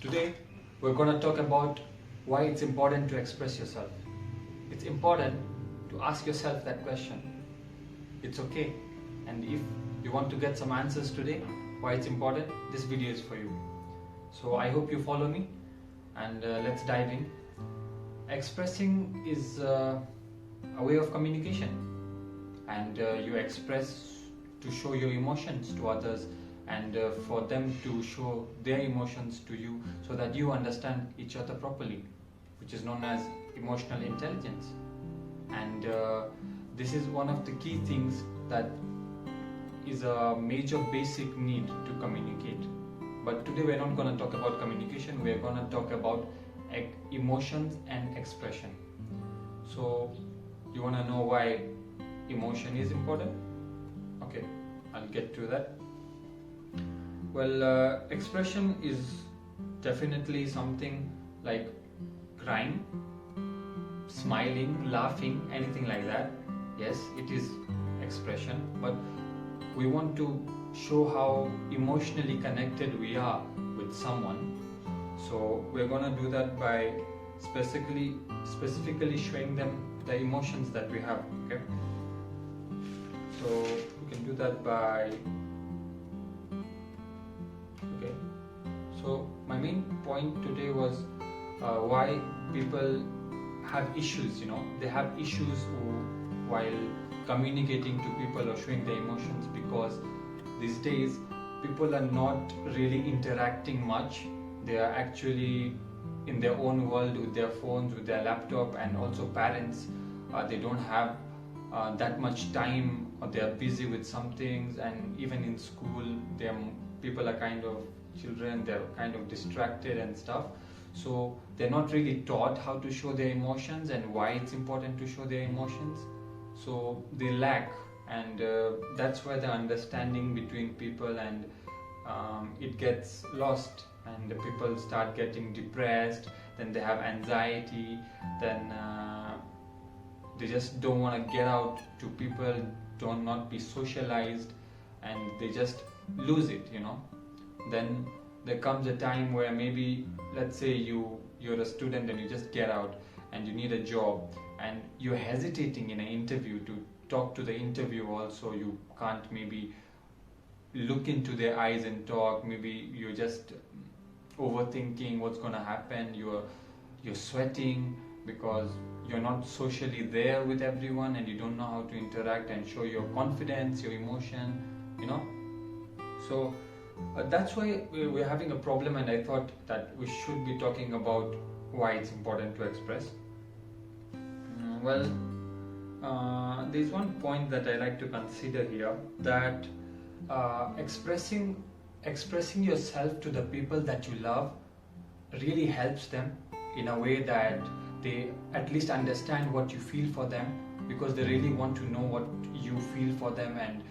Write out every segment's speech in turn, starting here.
Today we're going to talk about why it's important to express yourself. It's important to ask yourself that question. It's okay. And if you want to get some answers today, why it's important, this video is for you. So I hope you follow me and let's dive in. Expressing is a way of communication, and you express to show your emotions to others and for them to show their emotions to you so that you understand each other properly, which is known as emotional intelligence. And this is one of the key things that is a major basic need to communicate. But today we're not going to talk about communication, we're going to talk about emotions and expression. So you want to know why emotion is important? Okay, I'll get to that. Well, expression is definitely something like crying, smiling, laughing, anything like that. Yes, it is expression, but we want to show how emotionally connected we are with someone. So we're going to do that by specifically showing them the emotions that we have. Okay, so we can do that by So my main point today was why people have issues. They have issues while communicating to people or showing their emotions, because these days people are not really interacting much. They are actually in their own world with their phones, with their laptop, and also parents, they don't have that much time, or they are busy with some things, and even in school people are children, they're kind of distracted and stuff. So they're not really taught how to show their emotions and why it's important to show their emotions. So they lack, and that's where the understanding between people and it gets lost, and the people start getting depressed, then they have anxiety, then they just don't want to get out to people, don't not be socialized, and they just lose it. Then there comes a time where maybe, let's say you're a student and you just get out and you need a job, and you're hesitating in an interview to talk to the interviewer. Also, you can't maybe look into their eyes and talk. Maybe you're just overthinking what's going to happen. You're sweating because you're not socially there with everyone, and you don't know how to interact and show your confidence, your emotion. So that's why we're having a problem, and I thought that we should be talking about why it's important to express. There's one point that I like to consider here, that expressing yourself to the people that you love really helps them in a way that they at least understand what you feel for them, because they really want to know what you feel for them and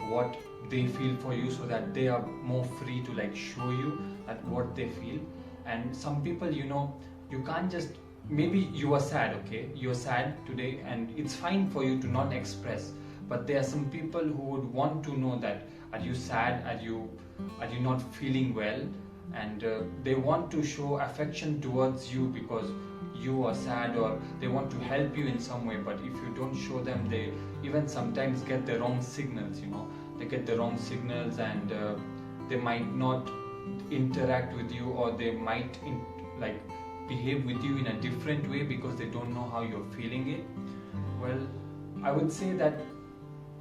what they feel for you, so that they are more free to show you that what they feel. And some people, you can't just, maybe you are sad, okay, you're sad today, and it's fine for you to not express, but there are some people who would want to know that, are you sad, are you not feeling well, and they want to show affection towards you because you are sad, or they want to help you in some way. But if you don't show them, they even sometimes get the wrong signals. They get the wrong signals, and they might not interact with you, or they might behave with you in a different way because they don't know how you're feeling it. Well, I would say that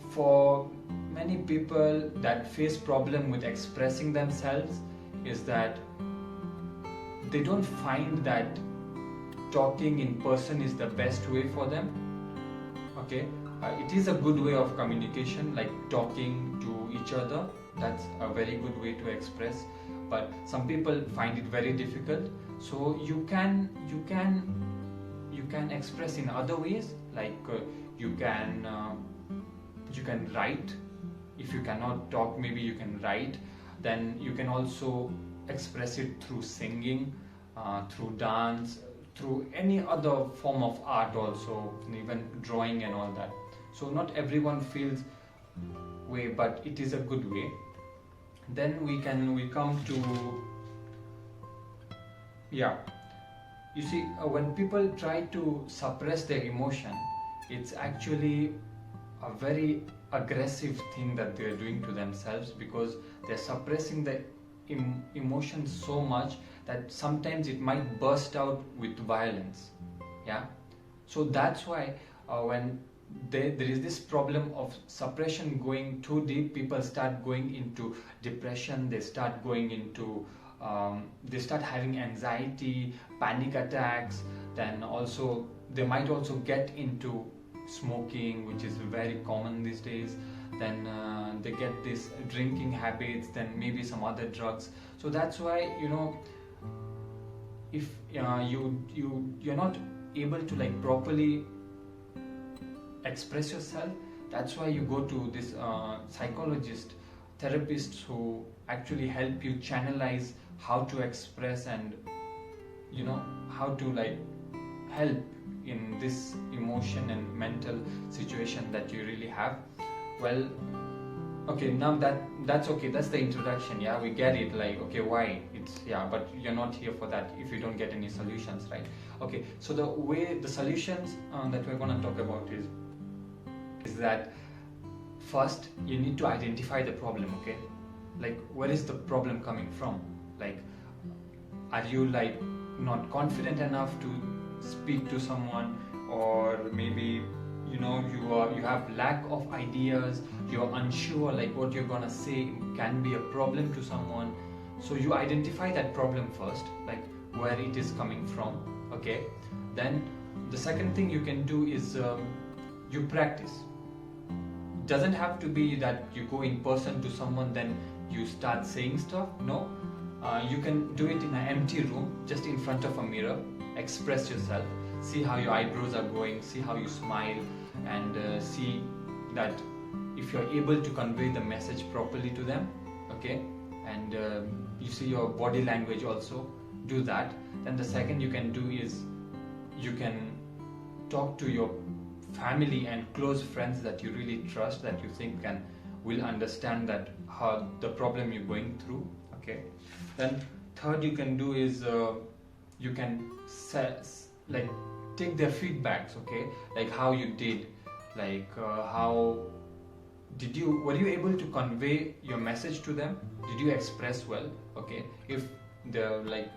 for many people that face problem with expressing themselves is that they don't find that talking in person is the best way for them. Okay, it is a good way of communication, like talking to each other. That's a very good way to express, but some people find it very difficult. So you can express in other ways, like you can write. If you cannot talk, maybe you can write. Then you can also express it through singing, through dance, through any other form of art also, even drawing and all that. So not everyone feels way, but it is a good way. Then we come to Yeah, you see, when people try to suppress their emotion, it's actually a very aggressive thing that they're doing to themselves, because they're suppressing the emotions so much that sometimes it might burst out with violence. Yeah, so that's why when there is this problem of suppression going too deep, people start going into depression, they start going into they start having anxiety, panic attacks. Then also they might also get into smoking, which is very common these days. Then they get this drinking habits, then maybe some other drugs. So that's why, you know, if you're not able to like properly express yourself, that's why you go to this psychologist, therapists who actually help you channelize how to express, and you know, how to like help in this emotion and mental situation that you really have. Well, okay, now that's okay, that's the introduction. Yeah, we get it, like, okay, why it's, yeah, but you're not here for that if you don't get any solutions, right? Okay, so the solutions that we're going to talk about is that first you need to identify the problem. Okay, like, where is the problem coming from? Like, are you like not confident enough to speak to someone, or maybe, you know, you have lack of ideas, you're unsure like what you're gonna say can be a problem to someone. So you identify that problem first, like where it is coming from. Okay, then the second thing you can do is you practice. It doesn't have to be that you go in person to someone then you start saying stuff. No, you can do it in an empty room, just in front of a mirror. Express yourself, see how your eyebrows are going, see how you smile, and see that if you're able to convey the message properly to them. Okay, and you see your body language also, do that. Then the second you can do is you can talk to your family and close friends that you really trust, that you think will understand that how the problem you're going through. Okay, then third you can do is you can like take their feedbacks. Okay, like how you did, like how were you able to convey your message to them? Did you express well? Okay, if they're like,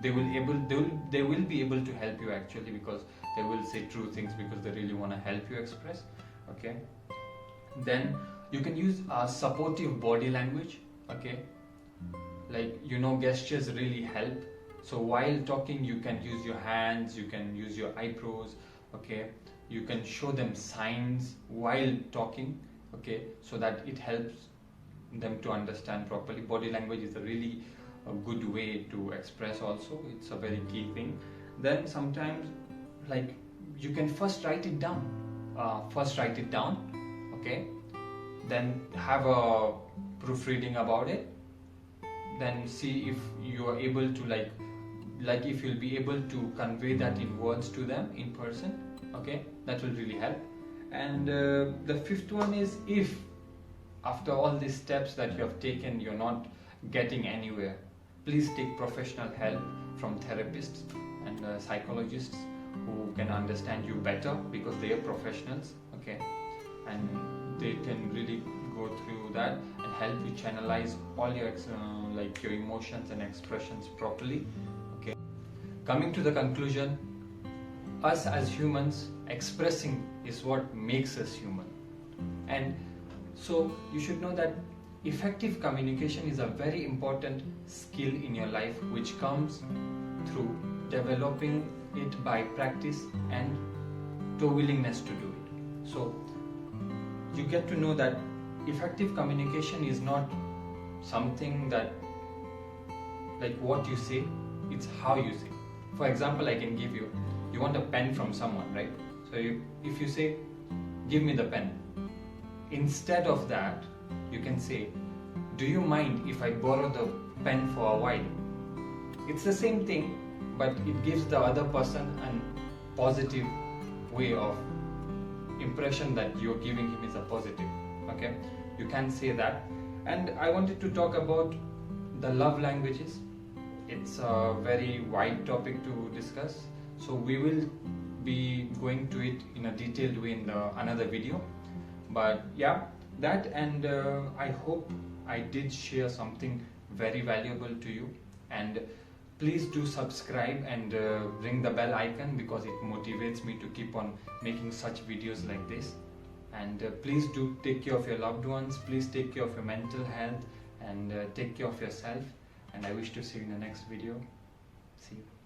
they will be able to help you actually, because they will say true things, because they really want to help you express. Okay, then you can use supportive body language. Okay, like, you know, gestures really help. So while talking you can use your hands, you can use your eyebrows. Okay, you can show them signs while talking. Okay, so that it helps them to understand properly. Body language is a good way to express also, it's a very key thing. Then sometimes, like, you can first write it down. Okay, then have a proofreading about it, then see if you are able to like if you'll be able to convey that in words to them in person. Okay, that will really help. And the fifth one is, if after all these steps that you have taken you're not getting anywhere, please take professional help from therapists and psychologists who can understand you better, because they are professionals. Okay, and they can really go through that and help you channelize all your like your emotions and expressions properly. Okay, coming to the conclusion, us as humans, expressing is what makes us human. And so you should know that effective communication is a very important skill in your life, which comes through developing it by practice and the willingness to do it. So you get to know that effective communication is not something that like what you say, it's how you say. For example, I can give you want a pen from someone, right? So if you say, give me the pen, instead of that you can say, do you mind if I borrow the pen for a while? It's the same thing, but it gives the other person a positive way of impression that you're giving him is a positive. Okay, you can say that. And I wanted to talk about the love languages. it's a very wide topic to discuss, so we will be going to it in a detailed way in another video. But yeah, that, and I hope I did share something very valuable to you. And please do subscribe and ring the bell icon, because it motivates me to keep on making such videos like this. And please do take care of your loved ones, please take care of your mental health, and take care of yourself. And I wish to see you in the next video. See you.